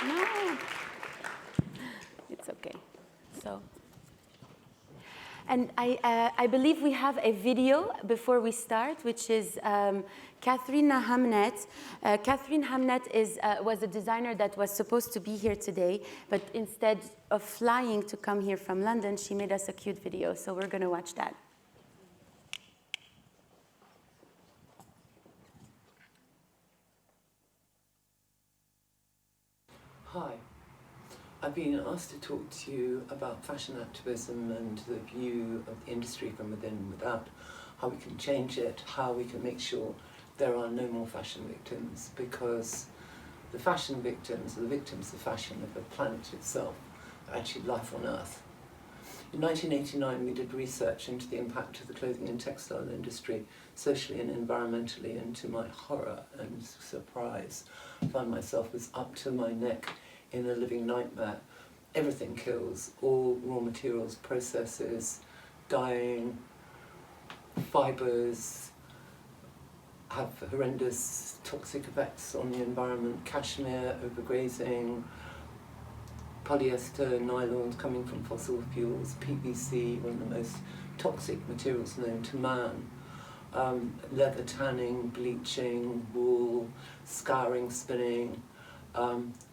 No, it's okay. So, and I believe we have a video before we start, which is Katharine Hamnett. Katharine Hamnett was a designer that was supposed to be here today, but instead of flying to come here from London, she made us a cute video. So we're going to watch that. Hi, I've been asked to talk to you about fashion activism and the view of the industry from within and without, how we can change it, how we can make sure there are no more fashion victims, because the fashion victims are the victims of fashion of the planet itself, are actually life on Earth. In 1989 we did research into the impact of the clothing and textile industry socially and environmentally, and to my horror and surprise I found myself was up to my neck in a living nightmare. Everything kills, all raw materials, processes, dyeing, fibres have horrendous toxic effects on the environment, cashmere, overgrazing, polyester, nylons coming from fossil fuels, PVC, one of the most toxic materials known to man, leather tanning, bleaching, wool, scouring, spinning,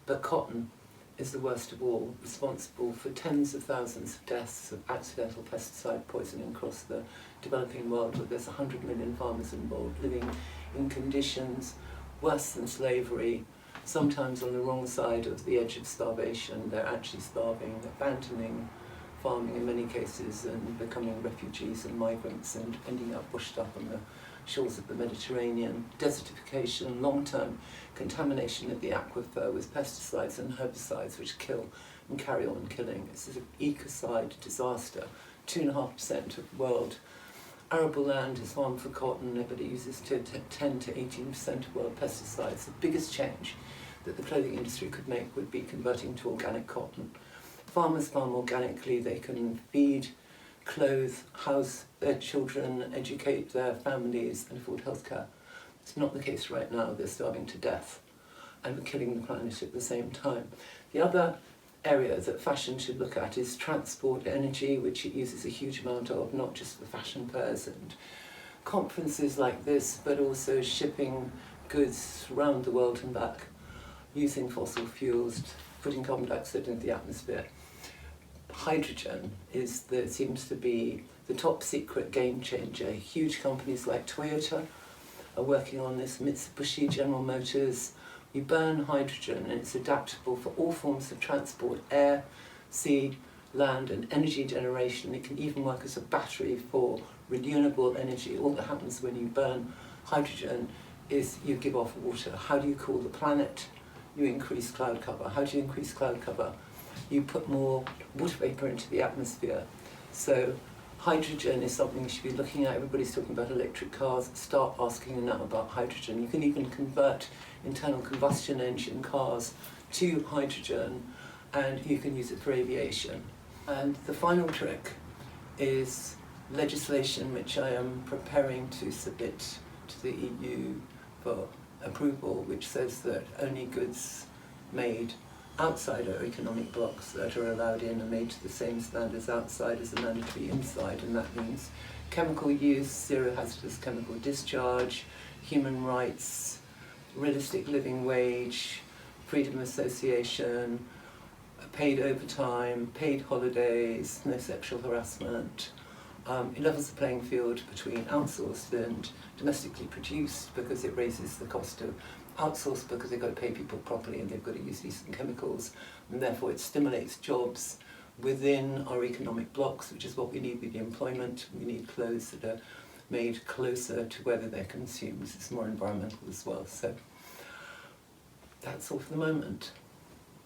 but cotton is the worst of all, responsible for tens of thousands of deaths of accidental pesticide poisoning across the developing world, where there's 100 million farmers involved living in conditions worse than slavery, sometimes on the wrong side of the edge of starvation. They're actually starving, abandoning farming in many cases and becoming refugees and migrants and ending up washed up on the shores of the Mediterranean. Desertification, long-term contamination of the aquifer with pesticides and herbicides which kill and carry on killing. It's an ecocide disaster. 2.5% of world arable land is farmed for cotton, but it uses 10 to 18% of world pesticides. The biggest change that the clothing industry could make would be converting to organic cotton. Farmers farm organically, they can feed, clothe, house their children, educate their families and afford healthcare. It's not the case right now. They're starving to death and we're killing the planet at the same time. The other area that fashion should look at is transport, energy, which it uses a huge amount of, not just for fashion fairs and conferences like this, but also shipping goods around the world and back, using fossil fuels, putting carbon dioxide into the atmosphere. Hydrogen seems to be the top secret game changer. Huge companies like Toyota are working on this, Mitsubishi, General Motors. You burn hydrogen and it's adaptable for all forms of transport, air, sea, land and energy generation. It can even work as a battery for renewable energy. All that happens when you burn hydrogen is you give off water. How do you cool the planet? You increase cloud cover. How do you increase cloud cover? You put more water vapor into the atmosphere. So hydrogen is something you should be looking at. Everybody's talking about electric cars. Start asking now about hydrogen. You can even convert internal combustion engine cars to hydrogen, and you can use it for aviation. And the final trick is legislation which I am preparing to submit to the EU for approval, which says that only goods made outside our economic blocks that are allowed in are made to the same standards outside as the mandatory inside, and that means chemical use, zero hazardous chemical discharge, human rights, realistic living wage, freedom of association, paid overtime, paid holidays, no sexual harassment. It levels the playing field between outsourced and domestically produced, because it raises the cost of outsourced because they've got to pay people properly and they've got to use decent chemicals, and therefore it stimulates jobs within our economic blocks, which is what we need with the employment. We need clothes that are made closer to whether they're consumed. It's more environmental as well. So that's all for the moment.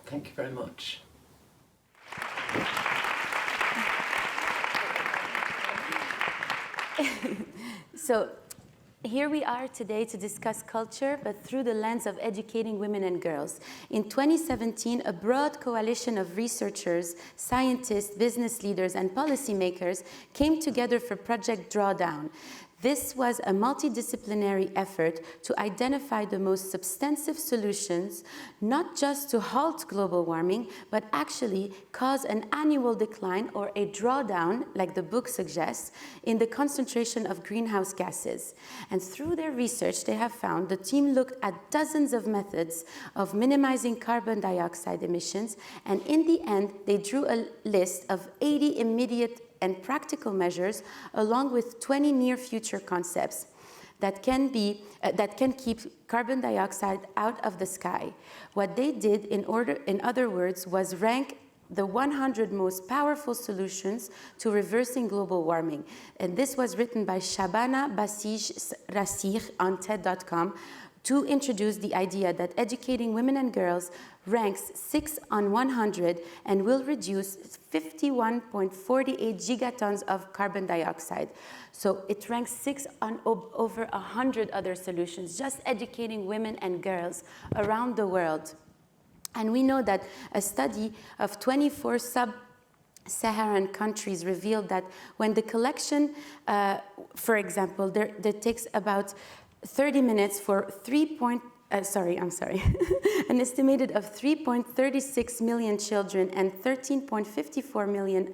Thank you very much. So here we are today to discuss culture, but through the lens of educating women and girls. In 2017, a broad coalition of researchers, scientists, business leaders, and policymakers came together for Project Drawdown. This was a multidisciplinary effort to identify the most substantive solutions, not just to halt global warming, but actually cause an annual decline or a drawdown, like the book suggests, in the concentration of greenhouse gases. And through their research, they have found the team looked at dozens of methods of minimizing carbon dioxide emissions, and in the end, they drew a list of 80 immediate and practical measures, along with 20 near-future concepts that can keep carbon dioxide out of the sky. What they did, in other words, was rank the 100 most powerful solutions to reversing global warming. And this was written by Shabana Basij Rassir on TED.com to introduce the idea that educating women and girls ranks 6 on 100 and will reduce 51.48 gigatons of carbon dioxide. So it ranks 6 on over 100 other solutions, just educating women and girls around the world. And we know that a study of 24 sub-Saharan countries revealed that when the collection, for example, there takes about 30 minutes for an estimated of 3.36 million children and 13.54 million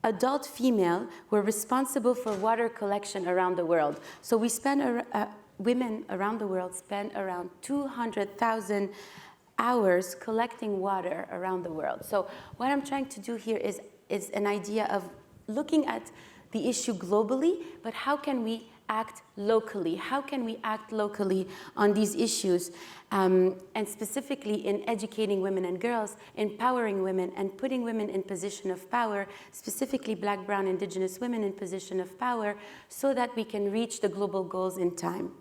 adult female were responsible for water collection around the world. So we spend, women around the world spend around 200,000 hours collecting water around the world. So what I'm trying to do here is an idea of looking at the issue globally, but how can we act locally? How can we act locally on these issues? And specifically in educating women and girls, empowering women, and putting women in position of power, specifically Black, Brown, Indigenous women in position of power, so that we can reach the global goals in time.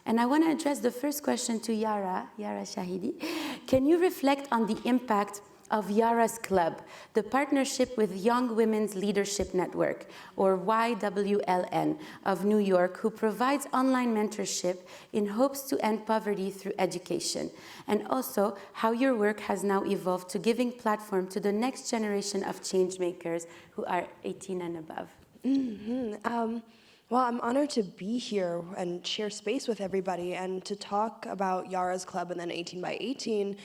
And I want to address the first question to Yara Shahidi. Can you reflect on the impact of Yara's Club, the partnership with Young Women's Leadership Network, or YWLN, of New York, who provides online mentorship in hopes to end poverty through education, and also how your work has now evolved to giving platform to the next generation of change makers who are 18 and above? Well, I'm honored to be here and share space with everybody and to talk about Yara's Club and then 18 by 18.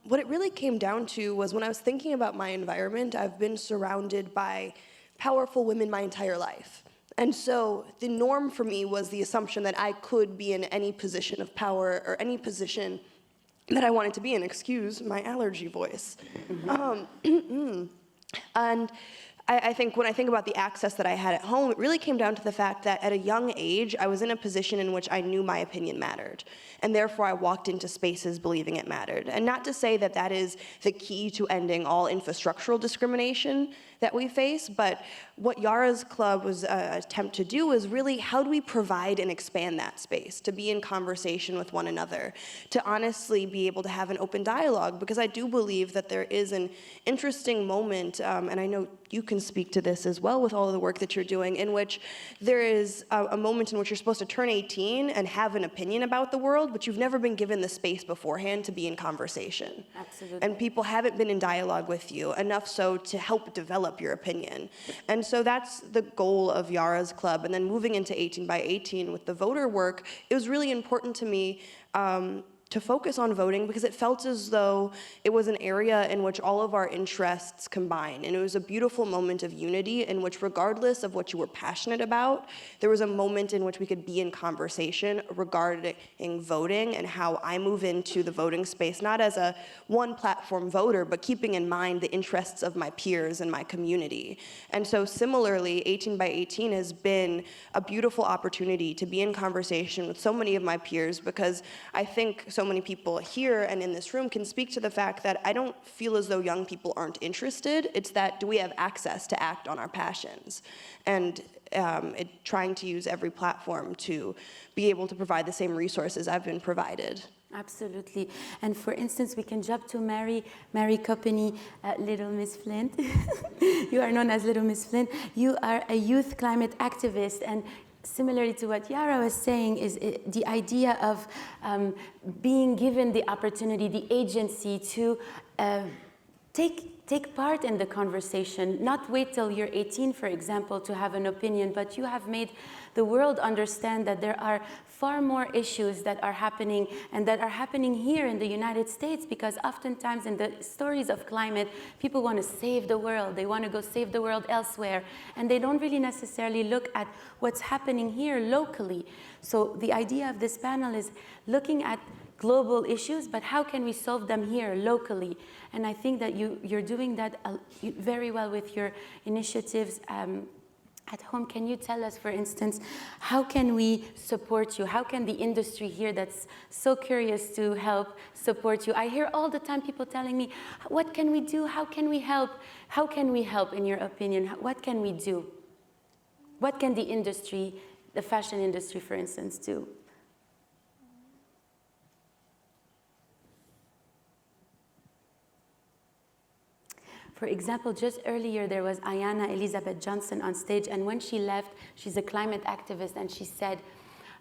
What it really came down to was when I was thinking about my environment, I've been surrounded by powerful women my entire life. And so the norm for me was the assumption that I could be in any position of power or any position that I wanted to be in. Excuse my allergy voice. And I think when I think about the access that I had at home, it really came down to the fact that at a young age, I was in a position in which I knew my opinion mattered. And therefore, I walked into spaces believing it mattered. And not to say that that is the key to ending all infrastructural discrimination that we face, but what Yara's Club was attempt to do is really how do we provide and expand that space, to be in conversation with one another, to honestly be able to have an open dialogue, because I do believe that there is an interesting moment, and I know you can speak to this as well with all of the work that you're doing, in which there is a moment in which you're supposed to turn 18 and have an opinion about the world, but you've never been given the space beforehand to be in conversation. Absolutely. And people haven't been in dialogue with you, enough so to help develop your opinion. And so that's the goal of Yara's Club. And then moving into 18 by 18 with the voter work, it was really important to me to focus on voting because it felt as though it was an area in which all of our interests combine. And it was a beautiful moment of unity in which, regardless of what you were passionate about, there was a moment in which we could be in conversation regarding voting and how I move into the voting space, not as a one-platform voter, but keeping in mind the interests of my peers and my community. And so similarly, 18 by 18 has been a beautiful opportunity to be in conversation with so many of my peers, because I think so many people here and in this room can speak to the fact that I don't feel as though young people aren't interested. It's that, do we have access to act on our passions? And trying to use every platform to be able to provide the same resources I've been provided. Absolutely. And for instance, we can jump to Mary Copeny, Little Miss Flint. You are known as Little Miss Flint. You are a youth climate activist, and similarly to what Yara was saying, is the idea of being given the opportunity, the agency to take take part in the conversation, not wait till you're 18, for example, to have an opinion, but you have made the world understand that there are far more issues that are happening and that are happening here in the United States, because oftentimes in the stories of climate, people want to save the world. They want to go save the world elsewhere, and they don't really necessarily look at what's happening here locally. So the idea of this panel is looking at global issues, but how can we solve them here locally? And I think that you're doing that very well with your initiatives at home. Can you tell us, for instance, how can we support you? How can the industry here that's so curious to help support you? I hear all the time people telling me, what can we do? How can we help? How can we help, in your opinion? What can we do? What can the industry, the fashion industry, for instance, do? For example, just earlier there was Ayanna Elizabeth Johnson on stage, and when she left, she's a climate activist, and she said,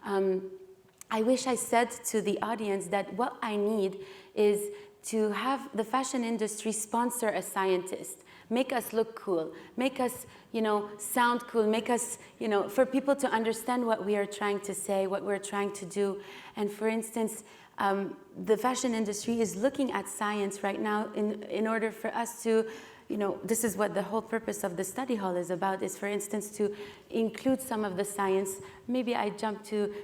I wish I said to the audience that what I need is to have the fashion industry sponsor a scientist, make us look cool, make us, sound cool, make us, for people to understand what we are trying to say, what we're trying to do. And for instance, the fashion industry is looking at science right now in order for us to, this is what the whole purpose of the study hall is about, is, for instance, to include some of the science. Maybe I jump to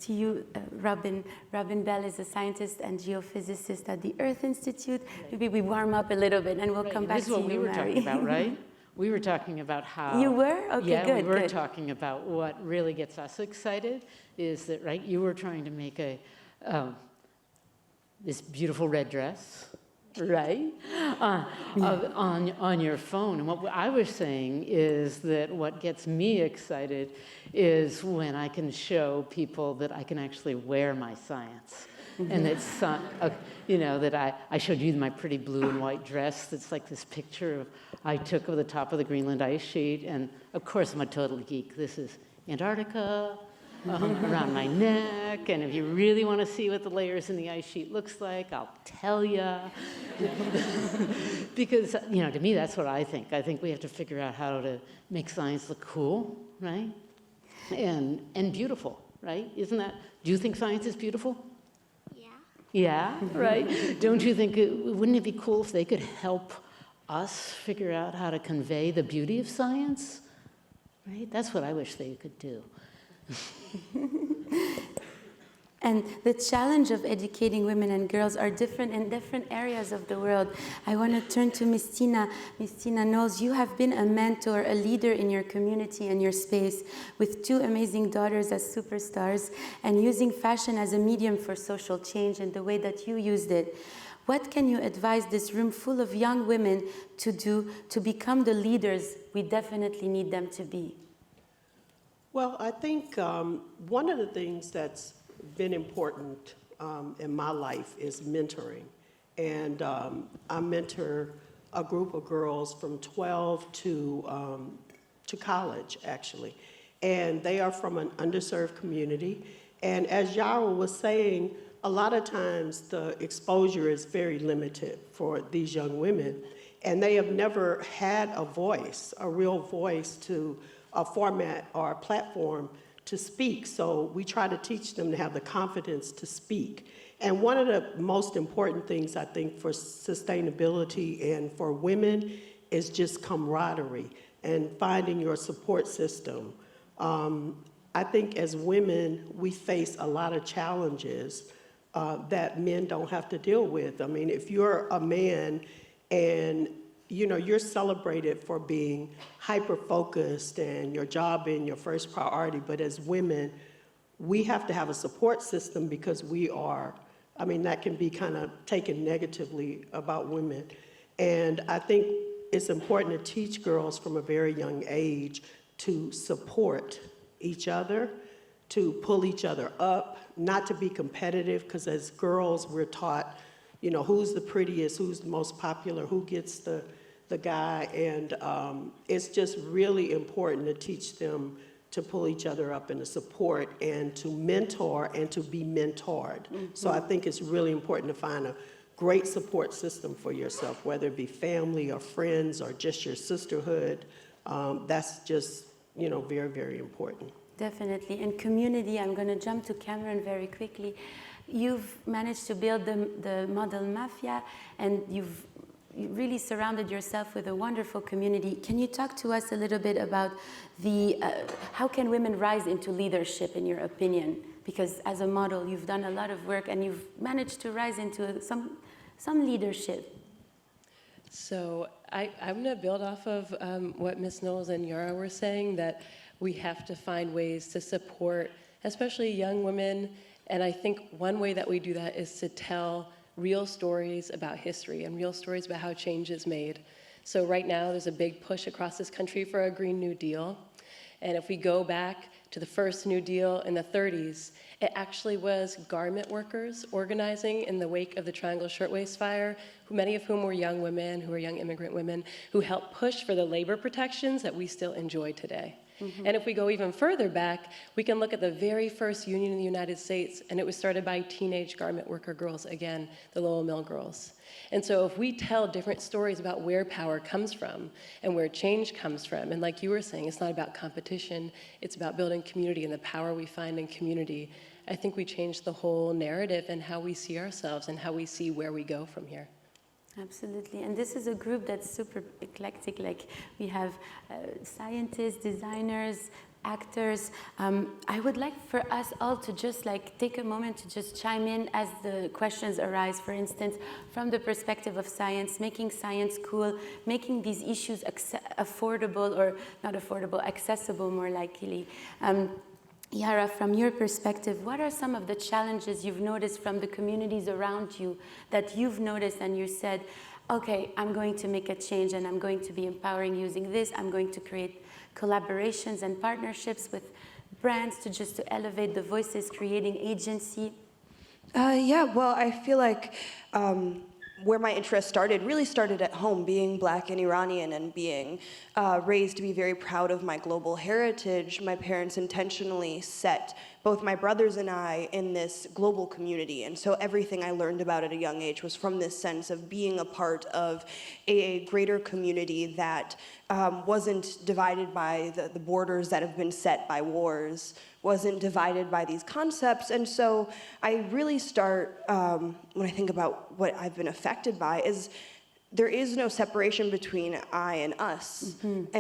you, Robin. Robin Bell is a scientist and geophysicist at the Earth Institute. Maybe we warm up a little bit and we'll come back to you, This is what we were talking about, right? We were talking about how... You were? Okay, yeah, good, we were good. talking about what really gets us excited is that, right, you were trying to make this beautiful red dress, right, on your phone. And what I was saying is that what gets me excited is when I can show people that I can actually wear my science. And it's, that I showed you my pretty blue and white dress that's like this picture I took of the top of the Greenland ice sheet. And of course, I'm a total geek. This is Antarctica around my neck. And if you really want to see what the layers in the ice sheet looks like, I'll tell you. Because, to me, that's what I think. I think we have to figure out how to make science look cool, right? And beautiful, right? Do you think science is beautiful? Yeah, right? Don't you think, wouldn't it be cool if they could help us figure out how to convey the beauty of science? Right? That's what I wish they could do. And the challenge of educating women and girls are different in different areas of the world. I want to turn to Miss Tina. Miss Tina Knowles, you have been a mentor, a leader in your community and your space, with 2 amazing daughters as superstars, and using fashion as a medium for social change in the way that you used it. What can you advise this room full of young women to do to become the leaders we definitely need them to be? Well, I think one of the things that's been important in my life is mentoring. And I mentor a group of girls from 12 to college, actually. And they are from an underserved community. And as Yara was saying, a lot of times the exposure is very limited for these young women. And they have never had a voice, a real voice to a format or a platform to speak. So we try to teach them to have the confidence to speak. And one of the most important things, I think, for sustainability and for women is just camaraderie and finding your support system. I think as women, we face a lot of challenges that men don't have to deal with. I mean, if you're a man and you're celebrated for being hyper-focused and your job being your first priority, but as women, we have to have a support system because that can be kind of taken negatively about women. And I think it's important to teach girls from a very young age to support each other, to pull each other up, not to be competitive, because as girls, we're taught, who's the prettiest, who's the most popular, who gets the guy, and it's just really important to teach them to pull each other up and to support and to mentor and to be mentored. Mm-hmm. So I think it's really important to find a great support system for yourself, whether it be family or friends or just your sisterhood. That's just, very, very important. Definitely. And community, I'm going to jump to Cameron very quickly. You've managed to build the model mafia, and you really surrounded yourself with a wonderful community. Can you talk to us a little bit about how can women rise into leadership, in your opinion? Because as a model, you've done a lot of work, and you've managed to rise into some leadership. So I'm going to build off of what Ms. Knowles and Yara were saying, that we have to find ways to support, especially young women. And I think one way that we do that is to tell real stories about history and real stories about how change is made. So right now, there's a big push across this country for a Green New Deal. And if we go back to the first New Deal in the 30s, it actually was garment workers organizing in the wake of the Triangle Shirtwaist Fire, many of whom were young women, who were young immigrant women, who helped push for the labor protections that we still enjoy today. Mm-hmm. And if we go even further back, we can look at the very first union in the United States, and it was started by teenage garment worker girls, again, the Lowell Mill girls. And so if we tell different stories about where power comes from and where change comes from, and like you were saying, it's not about competition, it's about building community and the power we find in community, I think we change the whole narrative and how we see ourselves and how we see where we go from here. Absolutely, and this is a group that's super eclectic. Like, we have scientists, designers, actors. I would like for us all to just take a moment to just chime in as the questions arise. For instance, from the perspective of science, making science cool, making these issues affordable, or not affordable, accessible more likely. Yara, from your perspective, what are some of the challenges you've noticed from the communities around you that you've noticed and you said, okay, I'm going to make a change and I'm going to be empowering using this, I'm going to create collaborations and partnerships with brands to elevate the voices, creating agency? Well, I feel like where my interest really started at home, being Black and Iranian and being raised to be very proud of my global heritage. My parents intentionally set both my brothers and I in this global community, and so everything I learned about at a young age was from this sense of being a part of a greater community that wasn't divided by the borders that have been set by wars, wasn't divided by these concepts. And so I really start, when I think about what I've been affected by, is there is no separation between I and us. Mm-hmm.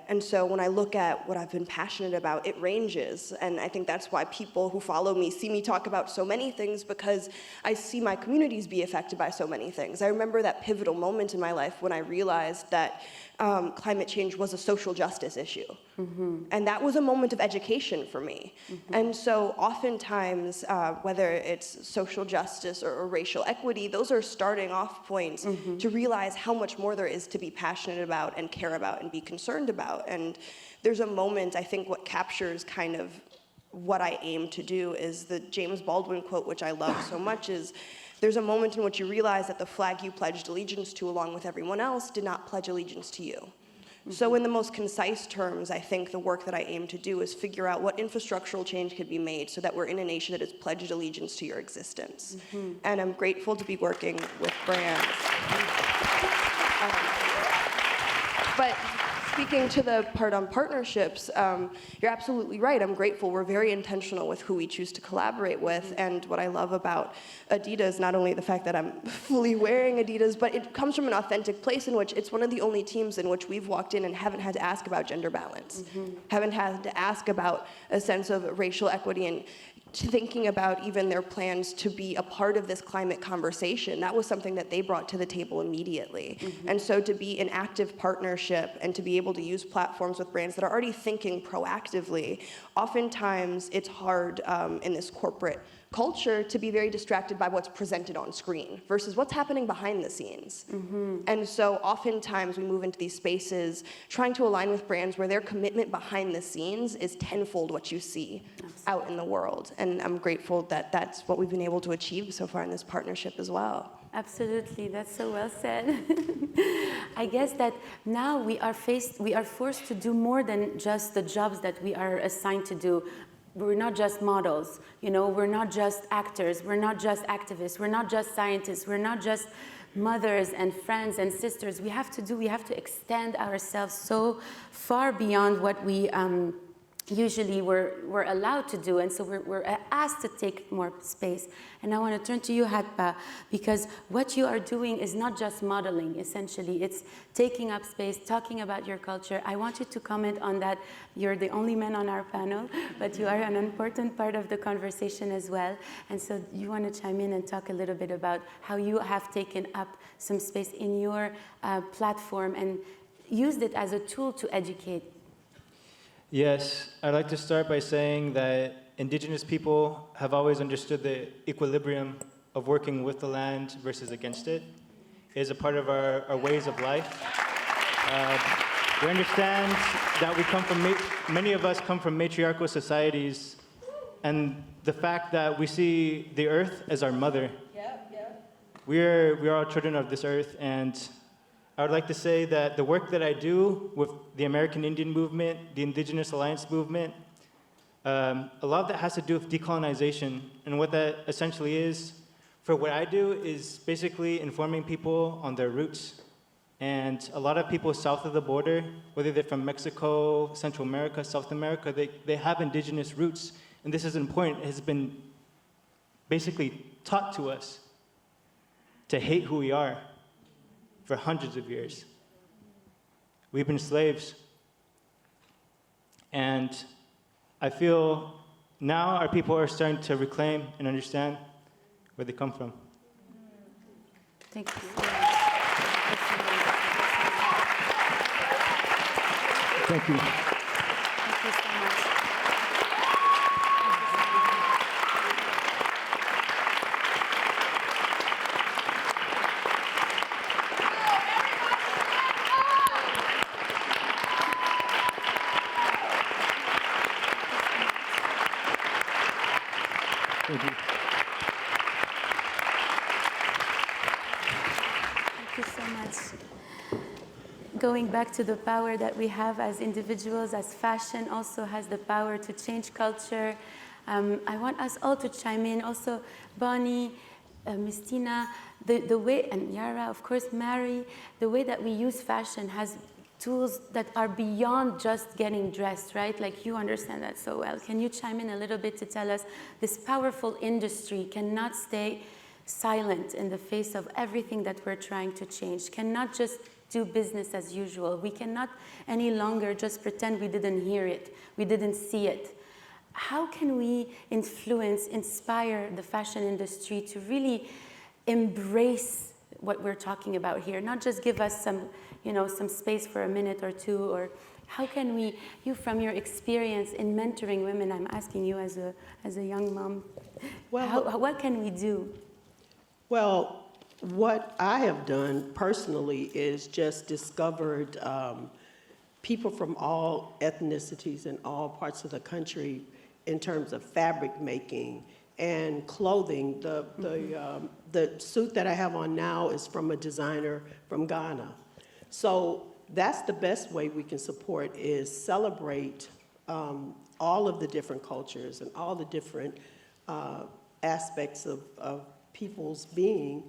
And so when I look at what I've been passionate about, it ranges. And I think that's why people who follow me see me talk about so many things, because I see my communities be affected by so many things. I remember that pivotal moment in my life when I realized that climate change was a social justice issue. Mm-hmm. And that was a moment of education for me. Mm-hmm. And so oftentimes, whether it's social justice or racial equity, those are starting off points mm-hmm. to realize how much more there is to be passionate about and care about and be concerned about. And there's a moment, I think what captures kind of what I aim to do is the James Baldwin quote, which I love so much, is there's a moment in which you realize that the flag you pledged allegiance to, along with everyone else, did not pledge allegiance to you. Mm-hmm. So in the most concise terms, I think the work that I aim to do is figure out what infrastructural change could be made so that we're in a nation that has pledged allegiance to your existence. Mm-hmm. And I'm grateful to be working with brands. But speaking to the part on partnerships, you're absolutely right. I'm grateful. We're very intentional with who we choose to collaborate with. And what I love about Adidas, not only the fact that I'm fully wearing Adidas, but it comes from an authentic place in which it's one of the only teams in which we've walked in and haven't had to ask about gender balance, mm-hmm. haven't had to ask about a sense of racial equity, and thinking about even their plans to be a part of this climate conversation. That was something that they brought to the table immediately. Mm-hmm. And so to be an active partnership and to be able to use platforms with brands that are already thinking proactively, oftentimes it's hard in this corporate culture to be very distracted by what's presented on screen versus what's happening behind the scenes. Mm-hmm. And so oftentimes we move into these spaces trying to align with brands where their commitment behind the scenes is tenfold what you see out in the world. And I'm grateful that that's what we've been able to achieve so far in this partnership as well. Absolutely, that's so well said. I guess that now we are forced to do more than just the jobs that we are assigned to do. we're not just models, you know, we're not just actors, we're not just activists, we're not just scientists, we're not just mothers and friends and sisters. We have to extend ourselves so far beyond what we usually we're allowed to do, and so we're asked to take more space. And I want to turn to you, Haatepah, because what you are doing is not just modeling, essentially. It's taking up space, talking about your culture. I want you to comment on that. You're the only man on our panel, but you are an important part of the conversation as well. And so you want to chime in and talk a little bit about how you have taken up some space in your platform and used it as a tool to educate. Yes, I'd like to start by saying that Indigenous people have always understood the equilibrium of working with the land versus against it. It is a part of our ways of life. We understand that we come from, many of us come from matriarchal societies, and the fact that we see the earth as our mother. We are all children of this earth, and I would like to say that the work that I do with the American Indian movement, the Indigenous Alliance movement, a lot of that has to do with decolonization. And what that essentially is, for what I do, is basically informing people on their roots. And a lot of people south of the border, whether they're from Mexico, Central America, South America, they have indigenous roots. And this is important. It has been basically taught to us to hate who we are for hundreds of years. We've been slaves. And I feel now our people are starting to reclaim and understand where they come from. Thank you. Thank you. Thank you so much. Thank you. Thank you so much. Going back to the power that we have as individuals, as fashion also has the power to change culture. I want us all to chime in. Also, Bonnie, Miss Tina, the way, and Yara, of course, Mary, the way that we use fashion has tools that are beyond just getting dressed, right? Like, you understand that so well. Can you chime in a little bit to tell us this powerful industry cannot stay silent in the face of everything that we're trying to change, cannot just do business as usual. We cannot any longer just pretend we didn't hear it, we didn't see it. How can we influence, inspire the fashion industry to really embrace what we're talking about here, not just give us some, you know, some space for a minute or two, or how can we, you from your experience in mentoring women, I'm asking you as a young mom, well, what can we do? Well, what I have done personally is just discovered people from all ethnicities and all parts of the country in terms of fabric making and clothing. The suit that I have on now is from a designer from Ghana. So that's the best way we can support, is celebrate all of the different cultures and all the different aspects of people's being,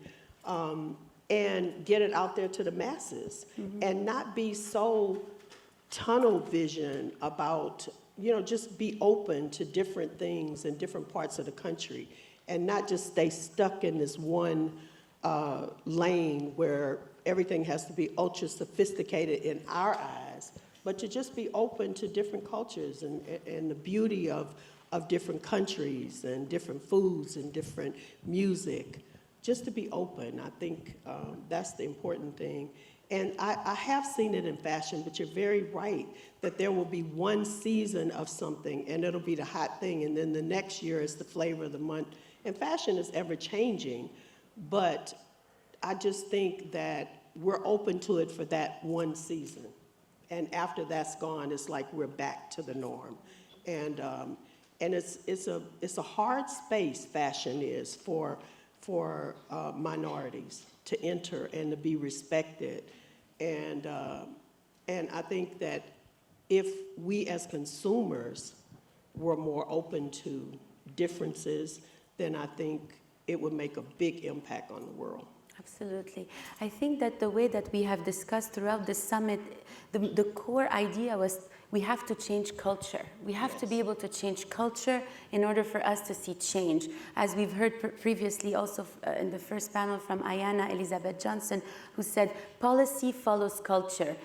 and get it out there to the masses, and not be so tunnel vision about, you know, just be open to different things in different parts of the country, and not just stay stuck in this one lane where everything has to be ultra sophisticated in our eyes, but to just be open to different cultures and the beauty of different countries and different foods and different music. Just to be open, I think that's the important thing. And I have seen it in fashion, but you're very right that there will be one season of something and it'll be the hot thing, and then the next year is the flavor of the month. And fashion is ever changing, but I just think that we're open to it for that one season. And after that's gone, it's like we're back to the norm. And it's a hard space, fashion is, for minorities to enter and to be respected. And I think that if we as consumers were more open to differences, then I think it would make a big impact on the world. Absolutely. I think that the way that we have discussed throughout the summit, the core idea was we have to change culture. We have to be able to change culture in order for us to see change. As we've heard previously also in the first panel from Ayanna Elizabeth Johnson, who said policy follows culture.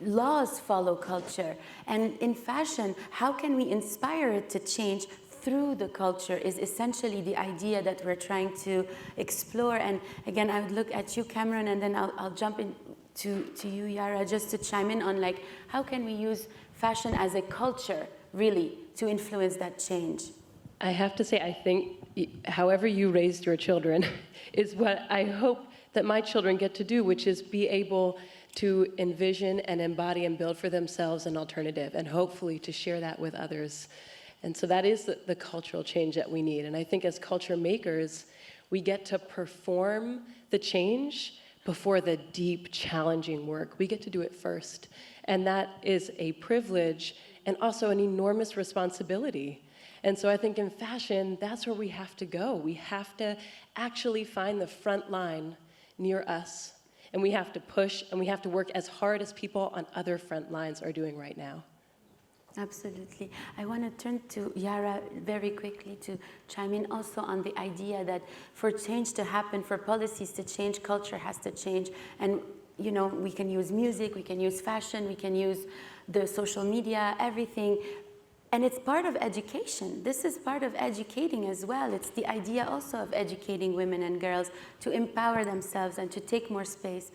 Laws follow culture. And in fashion, how can we inspire it to change through the culture is essentially the idea that we're trying to explore. And again, I would look at you, Cameron, and then I'll jump in to you, Yara, just to chime in on like, how can we use fashion as a culture, really, to influence that change? I have to say, I think however you raised your children is what I hope that my children get to do, which is be able to envision and embody and build for themselves an alternative, and hopefully to share that with others. And so that is the cultural change that we need. And I think as culture makers, we get to perform the change before the deep, challenging work. We get to do it first. And that is a privilege and also an enormous responsibility. And so I think in fashion, that's where we have to go. We have to actually find the front line near us. And we have to push, and we have to work as hard as people on other front lines are doing right now. Absolutely. I want to turn to Yara very quickly to chime in also on the idea that for change to happen, for policies to change, culture has to change. And, you know, we can use music, we can use fashion, we can use the social media, everything. And it's part of education. This is part of educating as well. It's the idea also of educating women and girls to empower themselves and to take more space.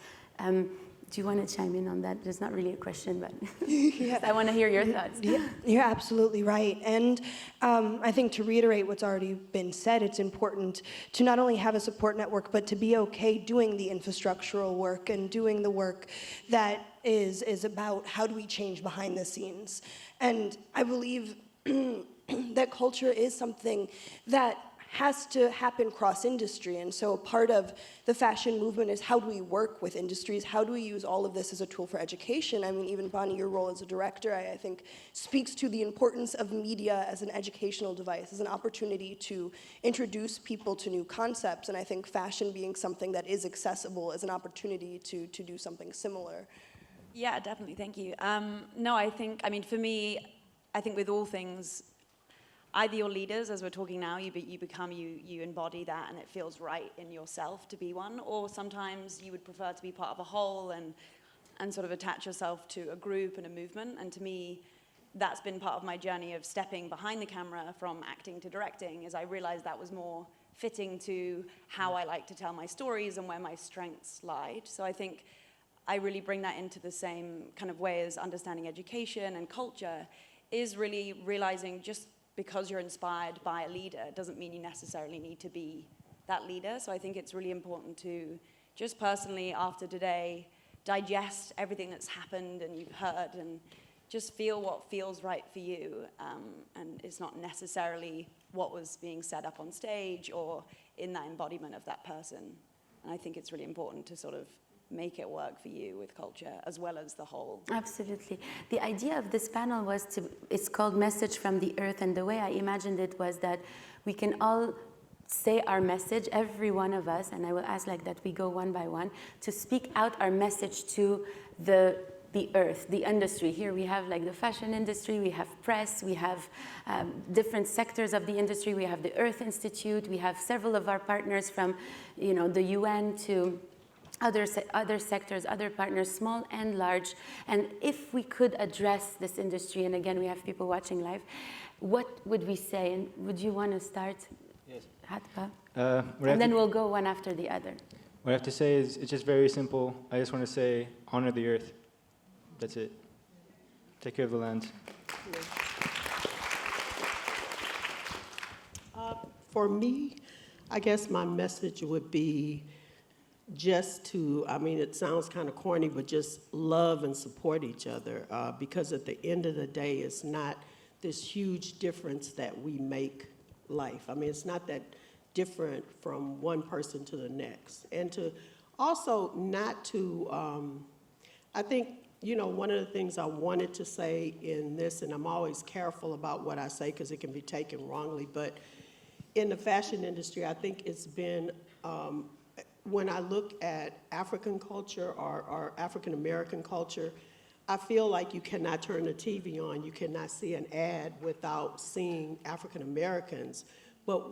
Do you want to chime in on that? There's not really a question, but I want to hear your thoughts. Yeah, you're absolutely right. And I think to reiterate what's already been said, it's important to not only have a support network, but to be okay doing the infrastructural work and doing the work that is about how do we change behind the scenes. And I believe that culture is something that has to happen cross-industry. And so part of the fashion movement is how do we work with industries? How do we use all of this as a tool for education? I mean, even Bonnie, your role as a director, I think, speaks to the importance of media as an educational device, as an opportunity to introduce people to new concepts. And I think fashion being something that is accessible as an opportunity to do something similar. Yeah, definitely, thank you. No, I mean, for me, I think with all things, either you're leaders, as we're talking now, you embody that and it feels right in yourself to be one, or sometimes you would prefer to be part of a whole and sort of attach yourself to a group and a movement. And to me, that's been part of my journey of stepping behind the camera from acting to directing, is I realized that was more fitting to how I like to tell my stories and where my strengths lied. So I think I really bring that into the same kind of way as understanding education and culture, is really realizing just because you're inspired by a leader doesn't mean you necessarily need to be that leader. So I think it's really important to just personally, after today, digest everything that's happened and you've heard and just feel what feels right for you. And it's not necessarily what was being set up on stage or in that embodiment of that person. And I think it's really important to sort of make it work for you with culture as well as the whole. Absolutely. The idea of this panel was it's called Message from the Earth, and the way I imagined it was that we can all say our message, every one of us, and I will ask like that we go one by one, to speak out our message to the earth, the industry. Here we have like the fashion industry, we have press, we have different sectors of the industry, we have the Earth Institute, we have several of our partners from, you know, the UN to other sectors, other partners, small and large. And if we could address this industry, and again, we have people watching live, what would we say? And would you want to start, Yes. Haatepah? And then we'll go one after the other. What I have to say is, it's just very simple. I just want to say, honor the earth. That's it. Take care of the land. For me, I guess my message would be just to, I mean, it sounds kind of corny, but just love and support each other, because at the end of the day, it's not this huge difference that we make life. I mean, it's not that different from one person to the next. And to also not to, I think you know, one of the things I wanted to say in this, and I'm always careful about what I say because it can be taken wrongly, but in the fashion industry, I think it's been, when I look at African culture or African American culture, I feel like you cannot turn the TV on, you cannot see an ad without seeing African Americans. But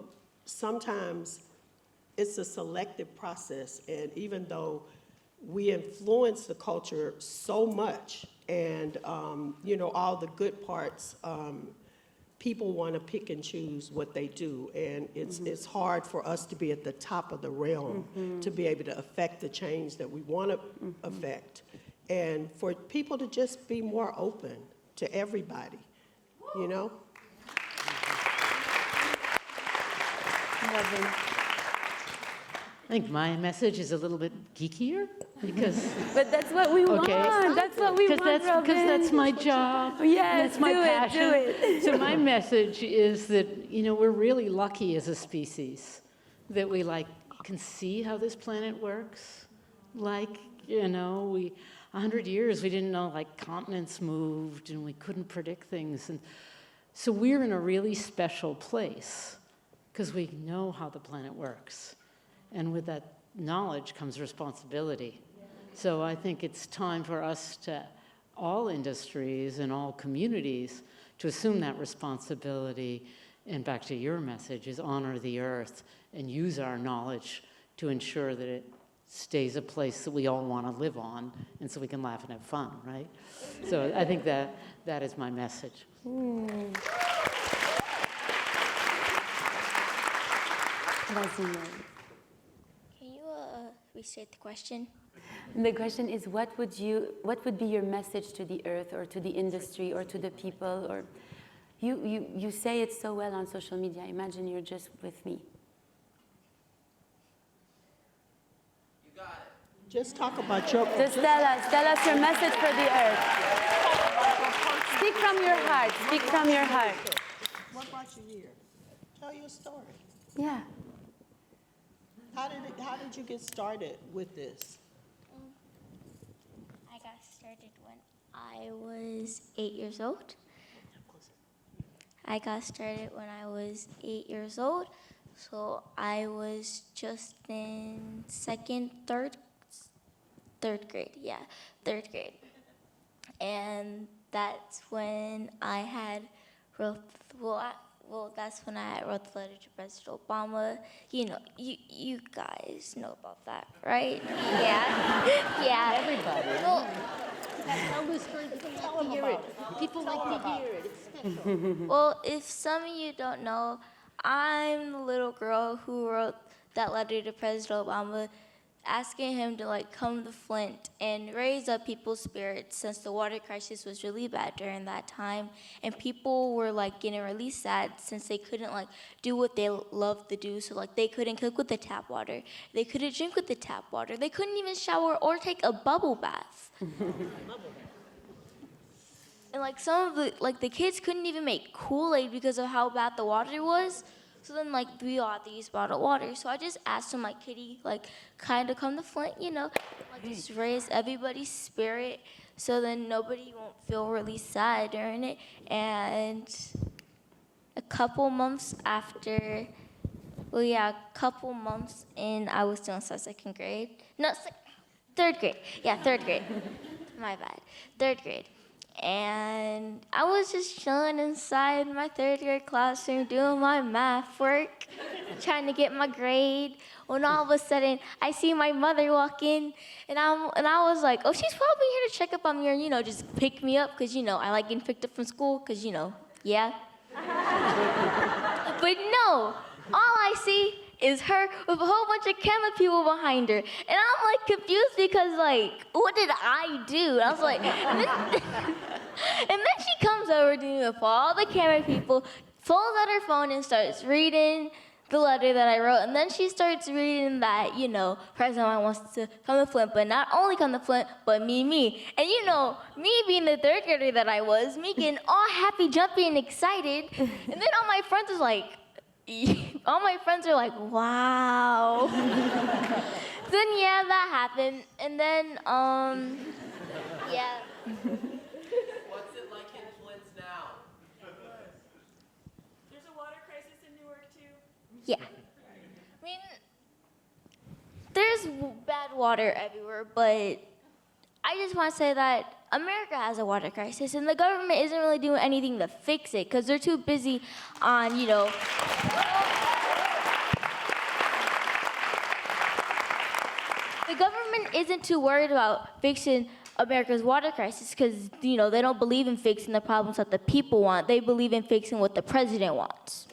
sometimes it's a selective process, and even though we influence the culture so much, and you know, all the good parts, people want to pick and choose what they do, and it's hard for us to be at the top of the realm to be able to affect the change that we want to affect, and for people to just be more open to everybody, you know? I think my message is a little bit geekier because. But that's what we want. Okay. That's what we want, Because Robin. that's my job. Yes, that's my passion. Do it. So my message is that, you know, we're really lucky as a species that we can see how this planet works. Like, you know, 100 years we didn't know continents moved and we couldn't predict things, and so we're in a really special place because we know how the planet works. And with that knowledge comes responsibility. So I think it's time for us to, all industries and all communities, to assume that responsibility. And back to your message, is honor the earth and use our knowledge to ensure that it stays a place that we all want to live on, and so we can laugh and have fun, right? So I think that is my message. Can you restate the question? And the question is, what would be your message to the earth or to the industry or to the people? Or you say it so well on social media. Imagine you're just with me. You got it. Just talk about your... Just tell us your message for the earth. Speak from your heart. Speak from your heart. What brought you here? Tell your story. Yeah. How did you get started with this? I got started when I was 8 years old. So I was just in third grade. And that's when I had wrote the letter to President Obama. You know, you guys know about that, right? Yeah. Everybody. Well, Tell the story. People like to hear it. People like to hear it. It's special. well, if some of you don't know, I'm the little girl who wrote that letter to President Obama, asking him to come to Flint and raise up people's spirits, since the water crisis was really bad during that time, and people were getting really sad since they couldn't do what they loved to do. So they couldn't cook with the tap water, they couldn't drink with the tap water, they couldn't even shower or take a bubble bath. And some of the kids couldn't even make Kool-Aid because of how bad the water was. So then, we all had to use bottled water. So I just asked him, Kitty, kind of come to Flint, just raise everybody's spirit so then nobody won't feel really sad during it. And a couple months in, I was still in second grade. No, third grade. Yeah, third grade. My bad. Third grade. And I was just chilling inside my third grade classroom doing my math work, trying to get my grade, when all of a sudden I see my mother walk in, and I was like, oh, she's probably here to check up on me, or just pick me up, because I like getting picked up from school, because yeah. But no, all I see is her with a whole bunch of camera people behind her. And I'm confused because what did I do? I was like, and then she comes over to me with all the camera people, pulls out her phone and starts reading the letter that I wrote. And then she starts reading that, President wants to come to Flint, but not only come to Flint, but me. And me being the third grader that I was, me getting all happy, jumpy, and excited. And then all my friends are like, wow. Then yeah, that happened. And then, yeah. What's it like in Flint now? There's a water crisis in Newark too. Yeah. I mean, there's bad water everywhere, but I just want to say that America has a water crisis, and the government isn't really doing anything to fix it because they're too busy on, the government isn't too worried about fixing America's water crisis because, they don't believe in fixing the problems that the people want. They believe in fixing what the president wants.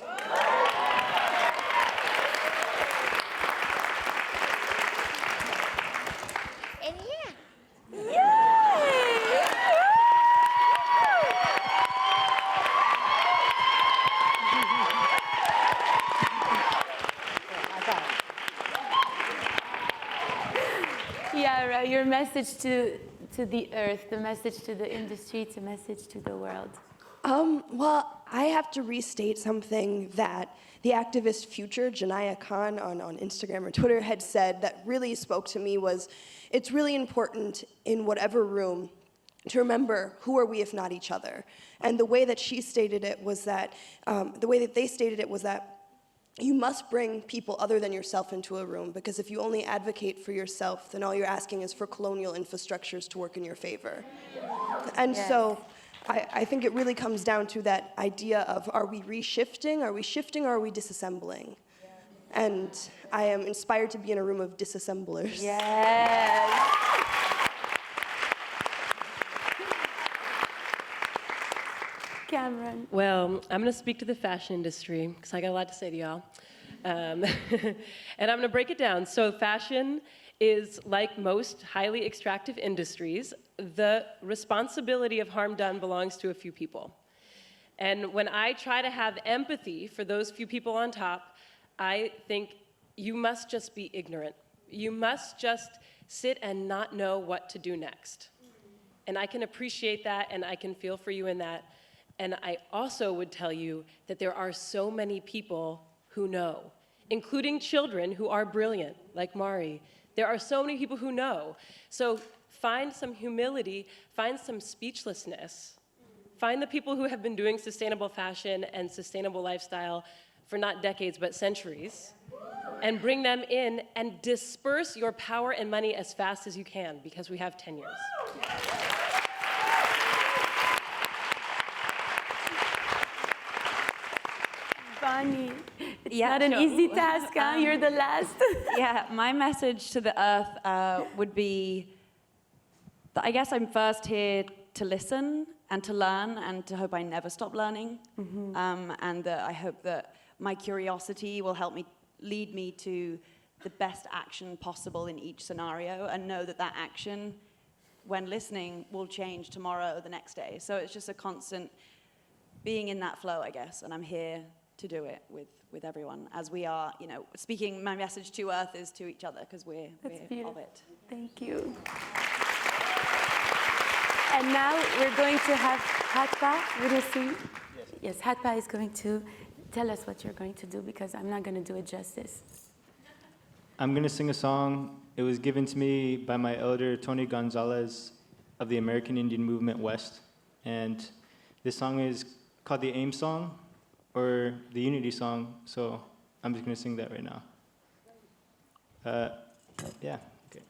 And Yara, your message to the earth, the message to the industry, the message to the world. Well, I have to restate something that the activist Future, Janaya Khan, on Instagram or Twitter had said that really spoke to me was, it's really important in whatever room to remember who are we if not each other. And the way that she stated it was that, the way that they stated it was that you must bring people other than yourself into a room, because if you only advocate for yourself, then all you're asking is for colonial infrastructures to work in your favor. And so I think it really comes down to that idea of, are we reshifting, are we shifting, or are we disassembling? And I am inspired to be in a room of disassemblers. Yes. Cameron. Well, I'm going to speak to the fashion industry because I got a lot to say to y'all. And I'm going to break it down. So fashion is, like most highly extractive industries, the responsibility of harm done belongs to a few people. And when I try to have empathy for those few people on top, I think you must just be ignorant. You must just sit and not know what to do next. And I can appreciate that, and I can feel for you in that. And I also would tell you that there are so many people who know, including children who are brilliant, like Mari. There are so many people who know. So find some humility, find some speechlessness. Find the people who have been doing sustainable fashion and sustainable lifestyle for not decades, but centuries, and bring them in and disperse your power and money as fast as you can, because we have 10 years. Bonnie, it's Yeah, not an sure. easy task, huh? You're the last. Yeah, my message to the earth would be that I guess I'm first here to listen and to learn, and to hope I never stop learning. And that I hope that my curiosity will help me lead me to the best action possible in each scenario, and know that that action, when listening, will change tomorrow or the next day. So it's just a constant being in that flow, I guess, and I'm here to do it with everyone, as we are, speaking. My message to Earth is to each other, because we're of it. Thank you. And now we're going to have Haatepah. Will you sing? Yes, Haatepah is going to tell us what you're going to do, because I'm not going to do it justice. I'm going to sing a song. It was given to me by my elder, Tony Gonzalez, of the American Indian Movement West. And this song is called the AIM Song, or the Unity Song. So I'm just going to sing that right now. Yeah, okay.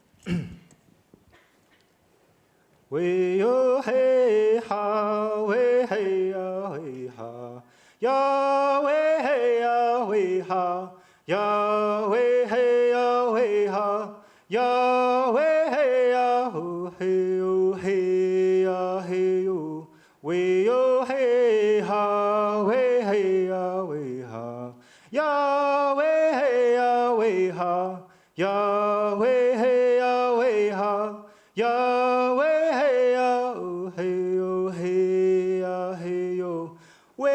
We yo hey ha, we hey ya we ha, ya we hey ya we ha, ya we hey ya we ha, ya we hey ya ho hey yo hey ya hey yo. We yo hey ha, we hey ya we ha, ya we hey ya we ha, ya we hey ya we ha, ya we hey ya oh hey yo hey ya hey yo. We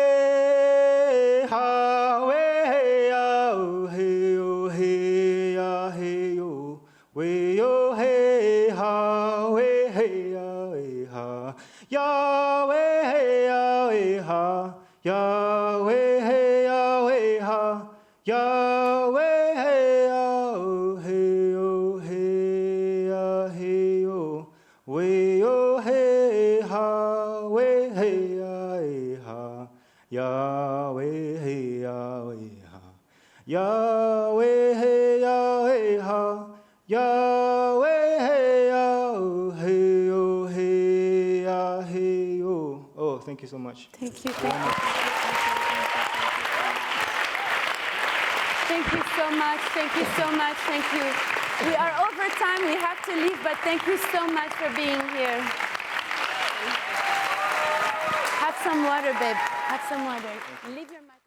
ha we hey ya oh hey yo hey ya hey yo. We yo hey ha we hey ya we ha, ya we hey ya we ha, ya we hey ya we ha, ya we hey ya oh hey yo hey ya hey yo. We yo hey Thank you so much. Thank you. Thank you. Thank you so much. Thank you so much. Thank you. We are over time. We have to leave, but thank you so much for being here. Have some water, babe. Have some water. Leave your mic.